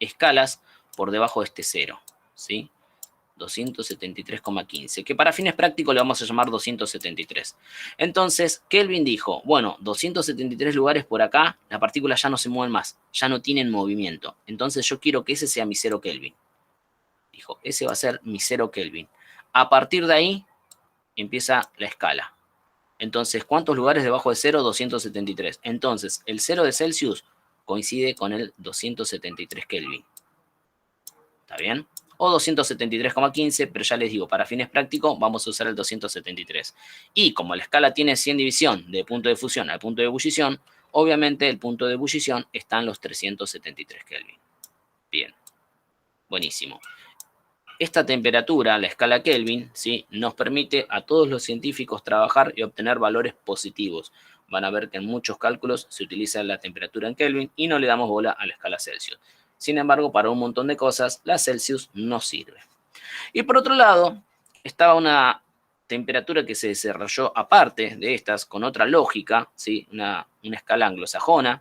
escalas por debajo de este cero, ¿sí? 273,15, que para fines prácticos le vamos a llamar 273. Entonces, Kelvin dijo, bueno, 273 lugares por acá, las partículas ya no se mueven más, ya no tienen movimiento. Entonces yo quiero que ese sea mi cero Kelvin. Dijo, ese va a ser mi cero Kelvin. A partir de ahí, empieza la escala. Entonces, ¿cuántos lugares debajo de cero? 273. Entonces, el 0 de Celsius coincide con el 273 Kelvin. ¿Está bien? O 273,15, pero ya les digo, para fines prácticos vamos a usar el 273. Y como la escala tiene 100 división de punto de fusión al punto de ebullición, obviamente el punto de ebullición está en los 373 Kelvin. Bien, buenísimo. Esta temperatura, la escala Kelvin, ¿sí? Nos permite a todos los científicos trabajar y obtener valores positivos. Van a ver que en muchos cálculos se utiliza la temperatura en Kelvin y no le damos bola a la escala Celsius. Sin embargo, para un montón de cosas, la Celsius no sirve. Y por otro lado, estaba una temperatura que se desarrolló aparte de estas, con otra lógica, ¿sí? Una escala anglosajona,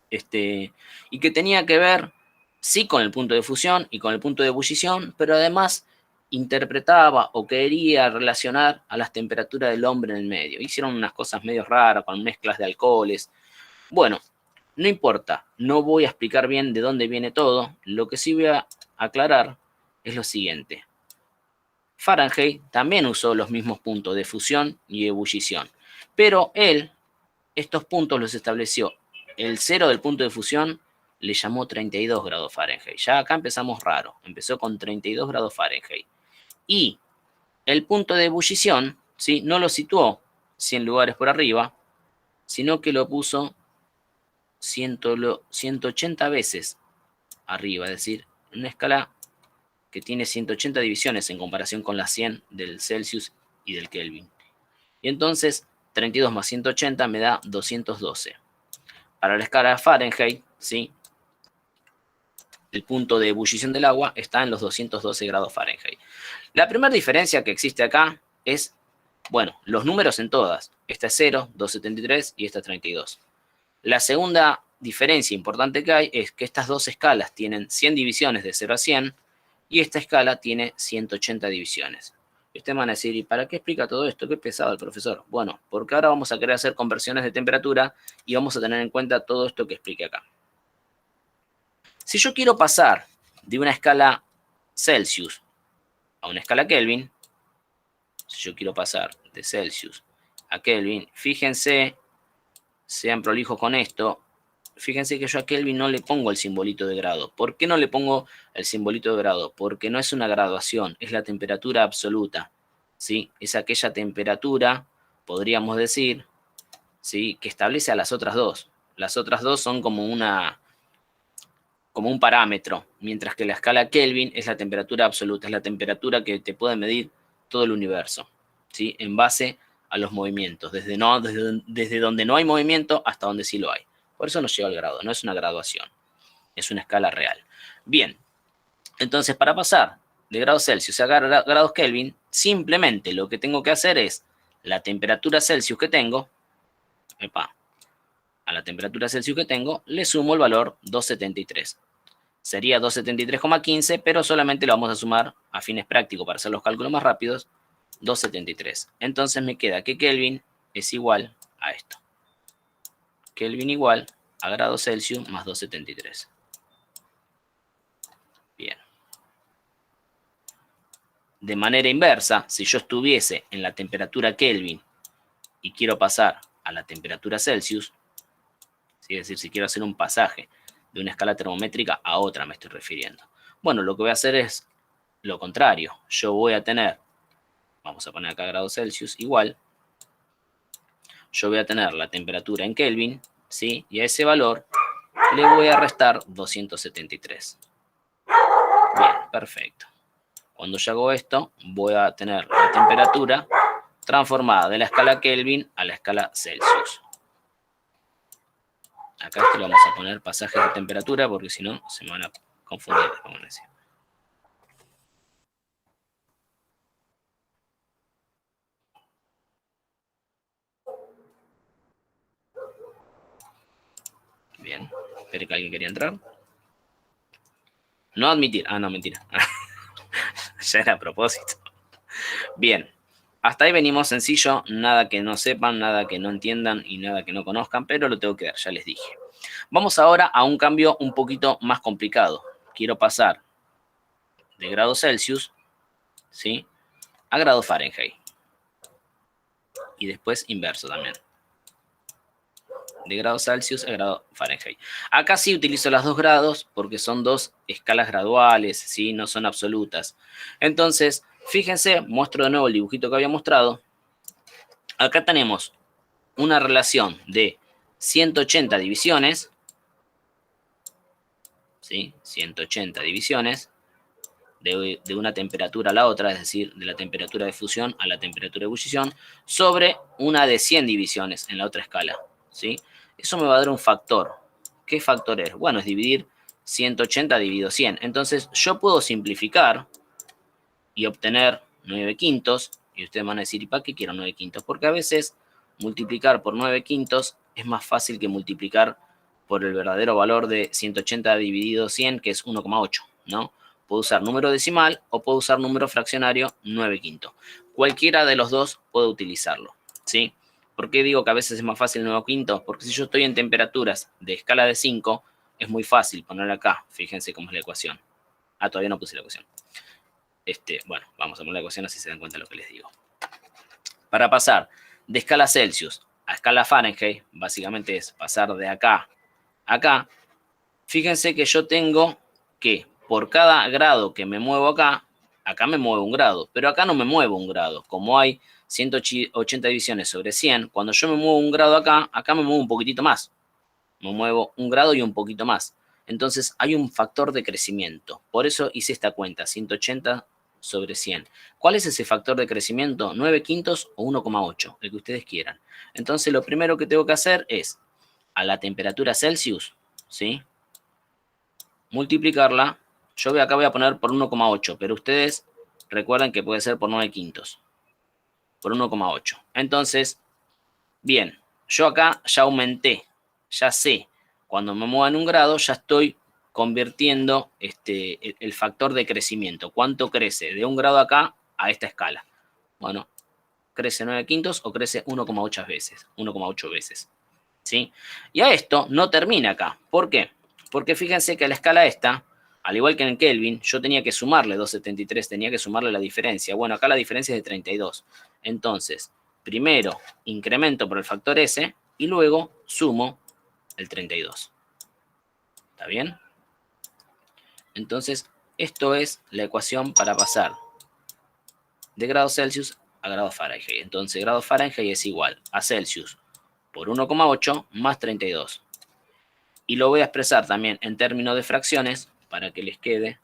y que tenía que ver, sí, con el punto de fusión y con el punto de ebullición, pero además interpretaba o quería relacionar a las temperaturas del hombre en el medio. Hicieron unas cosas medio raras, con mezclas de alcoholes. Bueno, no importa, no voy a explicar bien de dónde viene todo. Lo que sí voy a aclarar es lo siguiente. Fahrenheit también usó los mismos puntos de fusión y ebullición, pero él estos puntos los estableció. El cero del punto de fusión le llamó 32 grados Fahrenheit. Ya acá empezamos raro. Empezó con 32 grados Fahrenheit. Y el punto de ebullición, ¿sí? No lo situó 100 lugares por arriba, sino que lo puso 180 veces arriba, es decir, una escala que tiene 180 divisiones en comparación con las 100 del Celsius y del Kelvin. Y entonces 32 más 180 me da 212. Para la escala Fahrenheit, ¿sí? El punto de ebullición del agua está en los 212 grados Fahrenheit. La primera diferencia que existe acá es, bueno, los números en todas. Esta es 0, 273 y esta es 32. La segunda diferencia importante que hay es que estas dos escalas tienen 100 divisiones de 0 a 100 y esta escala tiene 180 divisiones. Y ustedes van a decir, ¿y para qué explica todo esto? ¿Qué pesado el profesor? Bueno, porque ahora vamos a querer hacer conversiones de temperatura y vamos a tener en cuenta todo esto que expliqué acá. Si yo quiero pasar de una escala Celsius a una escala Kelvin, si yo quiero pasar de Celsius a Kelvin, fíjense, sean prolijos con esto, fíjense que yo a Kelvin no le pongo el simbolito de grado. ¿Por qué no le pongo el simbolito de grado? Porque no es una graduación, es la temperatura absoluta, ¿sí? Es aquella temperatura, podríamos decir, ¿sí?, que establece a las otras dos. Las otras dos son como un parámetro, mientras que la escala Kelvin es la temperatura absoluta, es la temperatura que te puede medir todo el universo, ¿sí?, en base a los movimientos, desde donde no hay movimiento hasta donde sí lo hay. Por eso nos lleva al grado, no es una graduación, es una escala real. Bien, entonces para pasar de grados Celsius a grados Kelvin, simplemente lo que tengo que hacer es la temperatura Celsius que tengo, a la temperatura Celsius que tengo, le sumo el valor 273. Sería 273,15, pero solamente lo vamos a sumar a fines prácticos para hacer los cálculos más rápidos, 273. Entonces me queda que Kelvin es igual a esto. Kelvin igual a grados Celsius más 273. Bien. De manera inversa, si yo estuviese en la temperatura Kelvin y quiero pasar a la temperatura Celsius, ¿sí?, es decir, si quiero hacer un pasaje de una escala termométrica a otra, me estoy refiriendo. Bueno, lo que voy a hacer es lo contrario. Yo voy a tener, vamos a poner acá grados Celsius, igual. Yo voy a tener la temperatura en Kelvin, ¿sí?, y a ese valor le voy a restar 273. Bien, perfecto. Cuando yo hago esto, voy a tener la temperatura transformada de la escala Kelvin a la escala Celsius. Acá esto le vamos a poner pasajes de temperatura porque si no se me van a confundir, vamos a decir. Bien, espero que alguien quería entrar. No admitir. Ah, no, mentira. Ya era a propósito. Bien, hasta ahí venimos sencillo. Nada que no sepan, nada que no entiendan y nada que no conozcan, pero lo tengo que dar, ya les dije. Vamos ahora a un cambio un poquito más complicado. Quiero pasar de grados Celsius, ¿sí?, a grados Fahrenheit. Y después inverso también. De grados Celsius a grados Fahrenheit. Acá sí utilizo las 2 grados porque son 2 escalas graduales, ¿sí?, no son absolutas. Entonces, fíjense, muestro de nuevo el dibujito que había mostrado. Acá tenemos una relación de 180 divisiones, ¿sí?, 180 divisiones de una temperatura a la otra, es decir, de la temperatura de fusión a la temperatura de ebullición, sobre una de 100 divisiones en la otra escala, ¿sí? Eso me va a dar un factor. ¿Qué factor es? Bueno, es dividir 180 dividido 100. Entonces, yo puedo simplificar y obtener 9/5. Y ustedes van a decir, ¿y para qué quiero 9/5? Porque a veces multiplicar por 9/5 es más fácil que multiplicar por el verdadero valor de 180 dividido 100, que es 1,8, ¿no? Puedo usar número decimal o puedo usar número fraccionario 9/5. Cualquiera de los dos puedo utilizarlo, ¿sí? ¿Por qué digo que a veces es más fácil 9/5? Porque si yo estoy en temperaturas de escala de 5, es muy fácil poner acá. Fíjense cómo es la ecuación. Ah, todavía no puse la ecuación. Bueno, vamos a poner la ecuación así se dan cuenta de lo que les digo. Para pasar de escala Celsius a escala Fahrenheit, básicamente es pasar de acá a acá. Fíjense que yo tengo que por cada grado que me muevo acá, acá me muevo 1 grado, pero acá no me muevo 1 grado. Como hay 180 divisiones sobre 100, cuando yo me muevo 1 grado acá, acá me muevo un poquitito más. Me muevo 1 grado y un poquito más. Entonces hay un factor de crecimiento. Por eso hice esta cuenta, 180 sobre 100. ¿Cuál es ese factor de crecimiento? 9/5 o 1,8, el que ustedes quieran. Entonces lo primero que tengo que hacer es, a la temperatura Celsius, ¿sí?, multiplicarla. Yo acá voy a poner por 1,8, pero ustedes recuerden que puede ser por 9/5. Por 1,8. Entonces, bien, yo acá ya aumenté, ya sé, cuando me mueva en 1 grado, ya estoy convirtiendo el factor de crecimiento. ¿Cuánto crece de 1 grado acá a esta escala? Bueno, crece 9/5 o crece 1,8 veces, 1,8 veces, ¿sí? Y a esto no termina acá. ¿Por qué? Porque fíjense que a la escala esta, al igual que en Kelvin, yo tenía que sumarle 273, tenía que sumarle la diferencia. Bueno, acá la diferencia es de 32. Entonces, primero incremento por el factor S y luego sumo el 32. ¿Está bien? Entonces, esto es la ecuación para pasar de grados Celsius a grados Fahrenheit. Entonces, grados Fahrenheit es igual a Celsius por 1,8 más 32. Y lo voy a expresar también en términos de fracciones para que les quede.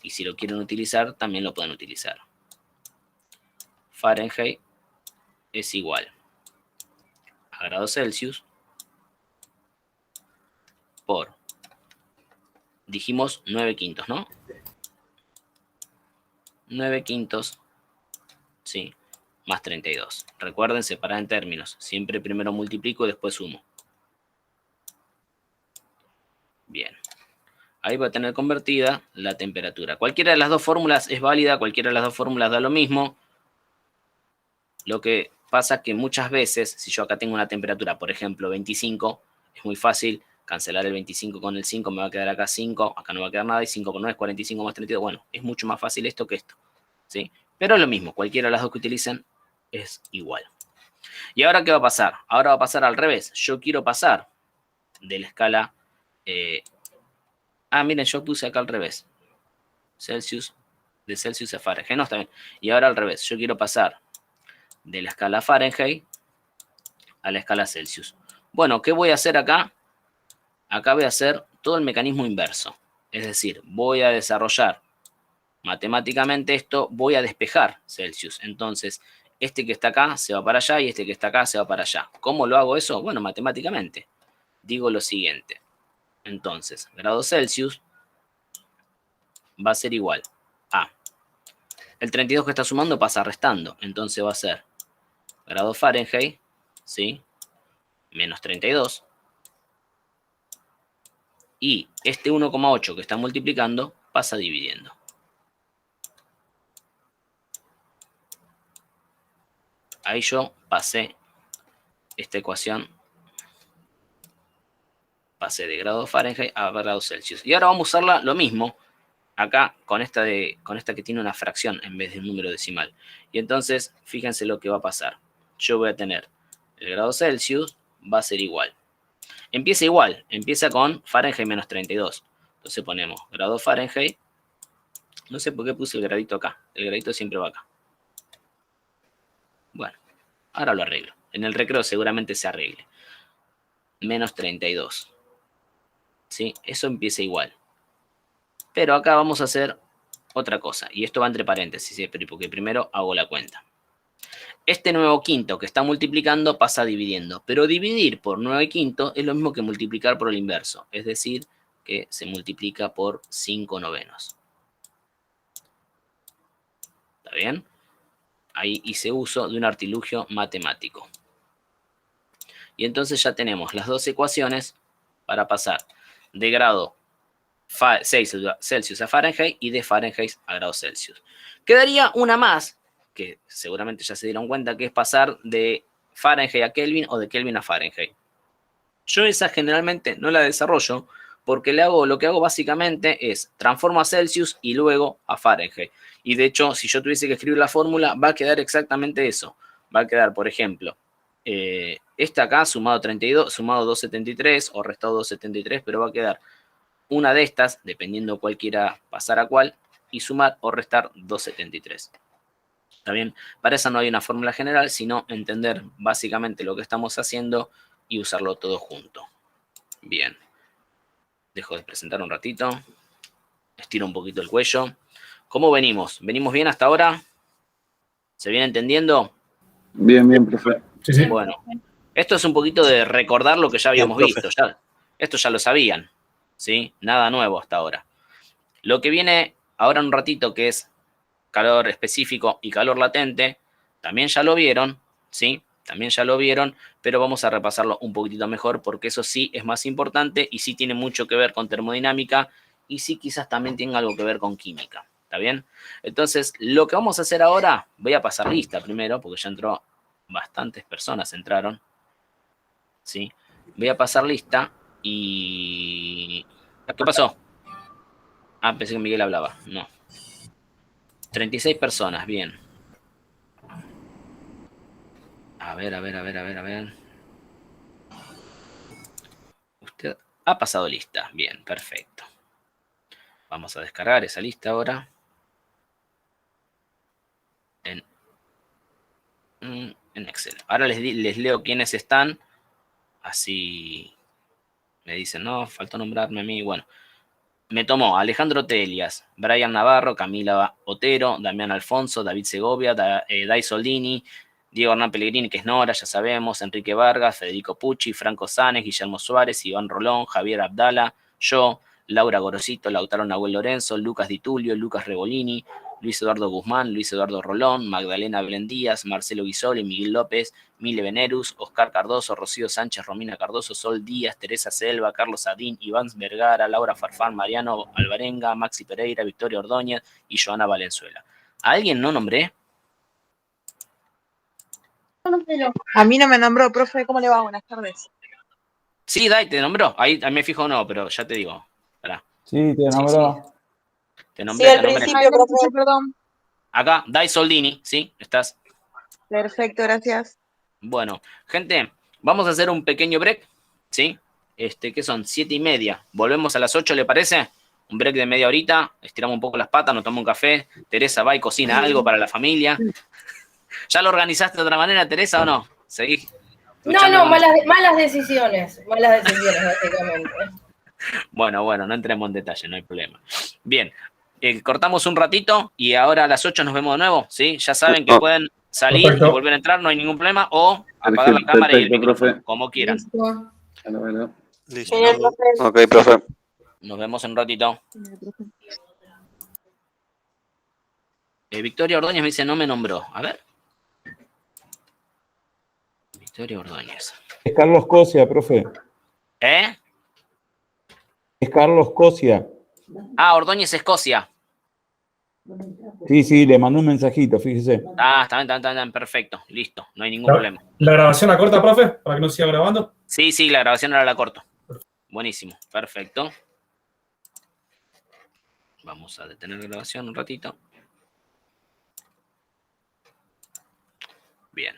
Y si lo quieren utilizar, también lo pueden utilizar. Fahrenheit es igual a grados Celsius por, dijimos 9 quintos, ¿no? 9 quintos, sí, más 32. Recuerden separar en términos. Siempre primero multiplico y después sumo. Bien. Ahí va a tener convertida la temperatura. Cualquiera de las dos fórmulas es válida, cualquiera de las dos fórmulas da lo mismo. Lo que pasa es que muchas veces, si yo acá tengo una temperatura, por ejemplo, 25, es muy fácil cancelar el 25 con el 5, me va a quedar acá 5, acá no va a quedar nada, y 5 con 9 es 45 más 32. Bueno, es mucho más fácil esto que esto, ¿sí? Pero es lo mismo, cualquiera de las dos que utilicen es igual. ¿Y ahora qué va a pasar? Ahora va a pasar al revés. Yo quiero pasar de la escala... miren, yo puse acá al revés. Celsius, de Celsius a Fahrenheit. No, está bien. Y ahora al revés. Yo quiero pasar de la escala Fahrenheit a la escala Celsius. Bueno, ¿qué voy a hacer acá? Acá voy a hacer todo el mecanismo inverso. Es decir, voy a desarrollar matemáticamente esto, voy a despejar Celsius. Entonces, este que está acá se va para allá y este que está acá se va para allá. ¿Cómo lo hago eso? Bueno, matemáticamente. Digo lo siguiente. Entonces, grados Celsius va a ser igual a... El 32 que está sumando pasa restando. Entonces va a ser grados Fahrenheit, ¿sí? Menos 32. Y este 1,8 que está multiplicando pasa dividiendo. Ahí yo pasé esta ecuación. Pasé de grados Fahrenheit a grados Celsius. Y ahora vamos a usarla lo mismo acá con esta que tiene una fracción en vez de un número decimal. Y entonces, fíjense lo que va a pasar. Yo voy a tener el grado Celsius, va a ser igual. Empieza igual, empieza con Fahrenheit menos 32. Entonces ponemos grado Fahrenheit. No sé por qué puse el gradito acá. El gradito siempre va acá. Bueno, ahora lo arreglo. En el recreo seguramente se arregle. Menos 32. ¿Sí? Eso empieza igual. Pero acá vamos a hacer otra cosa. Y esto va entre paréntesis, ¿sí? Porque primero hago la cuenta. Este 9 quinto que está multiplicando pasa dividiendo. Pero dividir por 9 quinto es lo mismo que multiplicar por el inverso. Es decir, que se multiplica por 5 novenos. ¿Está bien? Ahí hice uso de un artilugio matemático. Y entonces ya tenemos las dos ecuaciones para pasar de grado Celsius a Fahrenheit y de Fahrenheit a grados Celsius. Quedaría una más, que seguramente ya se dieron cuenta, que es pasar de Fahrenheit a Kelvin o de Kelvin a Fahrenheit. Yo esa generalmente no la desarrollo porque lo que hago básicamente es transformo a Celsius y luego a Fahrenheit. Y de hecho, si yo tuviese que escribir la fórmula, va a quedar exactamente eso. Va a quedar, por ejemplo, esta acá sumado 32, sumado 273 o restado 273, pero va a quedar una de estas, dependiendo cuál quiera pasar a cuál, y sumar o restar 273. ¿Está bien? Para eso no hay una fórmula general, sino entender básicamente lo que estamos haciendo y usarlo todo junto. Bien. Dejo de presentar un ratito. Estiro un poquito el cuello. ¿Cómo venimos? ¿Venimos bien hasta ahora? ¿Se viene entendiendo? Bien, bien, profe. Sí, sí. Bueno, esto es un poquito de recordar lo que ya habíamos Bien, visto. Esto ya lo sabían, ¿sí? Nada nuevo hasta ahora. Lo que viene ahora en un ratito, que es calor específico y calor latente, también ya lo vieron, ¿sí? También ya lo vieron, pero vamos a repasarlo un poquitito mejor porque eso sí es más importante y sí tiene mucho que ver con termodinámica y sí quizás también tenga algo que ver con química. ¿Está bien? Entonces, lo que vamos a hacer ahora, voy a pasar lista primero porque ya entró, bastantes personas entraron, ¿sí? Voy a pasar lista y... ¿Qué pasó? Ah, pensé que Miguel hablaba. No. 36 personas, bien. A ver. Ha pasado lista. Bien, perfecto. Vamos a descargar esa lista ahora. En Excel. Ahora les leo quiénes están. Así me dicen, no, faltó nombrarme a mí. Bueno, me tomó Alejandro Telias, Brian Navarro, Camila Otero, Damián Alfonso, David Segovia, Dai Soldini, Diego Hernán Pellegrini, que es Nora, ya sabemos, Enrique Vargas, Federico Pucci, Franco Sanes, Guillermo Suárez, Iván Rolón, Javier Abdala, yo, Laura Gorosito, Lautaro Nahuel Lorenzo, Lucas Di Tulio, Lucas Rebolini, Luis Eduardo Guzmán, Luis Eduardo Rolón, Magdalena Belén Díaz, Marcelo Guisoli, Miguel López, Mile Venerus, Oscar Cardoso, Rocío Sánchez, Romina Cardoso, Sol Díaz, Teresa Selva, Carlos Adín, Iván Vergara, Laura Farfán, Mariano Alvarenga, Maxi Pereira, Victoria Ordóñez y Joana Valenzuela. ¿A alguien no nombré? A mí no me nombró, profe. ¿Cómo le va? Buenas tardes. Sí, Dai, te nombró. Ahí me fijo no, pero ya te digo. Pará. Sí, te nombró. Te Sí, nombré, al te nombré. principio, profe. Perdón. Acá, Dai Soldini, ¿sí? ¿Estás? Perfecto, gracias. Bueno, gente, vamos a hacer un pequeño break, ¿sí? ¿Qué son? 7:30. Volvemos a las 8, ¿le parece? Un break de media horita, estiramos un poco las patas, nos tomamos un café. Teresa va y cocina algo para la familia. ¿Ya lo organizaste de otra manera, Teresa, o no? Seguí. No, malas decisiones, básicamente. Bueno, no entremos en detalle, no hay problema. Bien, cortamos un ratito y ahora a las 8 nos vemos de nuevo, ¿sí? Ya saben que pueden salir Perfecto. y volver a entrar, no hay ningún problema, o apagar la cámara y el micrófono, como quieran. Listo. Bueno. Listo. Genial, profe. Ok, profe. Nos vemos en un ratito. Victoria Ordóñez me dice, no me nombró. A ver. Victoria Ordóñez. Es Carlos Cosia, profe. ¿Eh? Es Carlos Cosia. Ah, Ordóñez, Escocia. Sí, le mandó un mensajito, fíjese. Ah, está bien, perfecto. Listo, no hay ningún problema. ¿La grabación la corta, profe? ¿Para que no siga grabando? Sí, la grabación ahora la corto. Buenísimo, perfecto. Vamos a detener la grabación un ratito. Bien.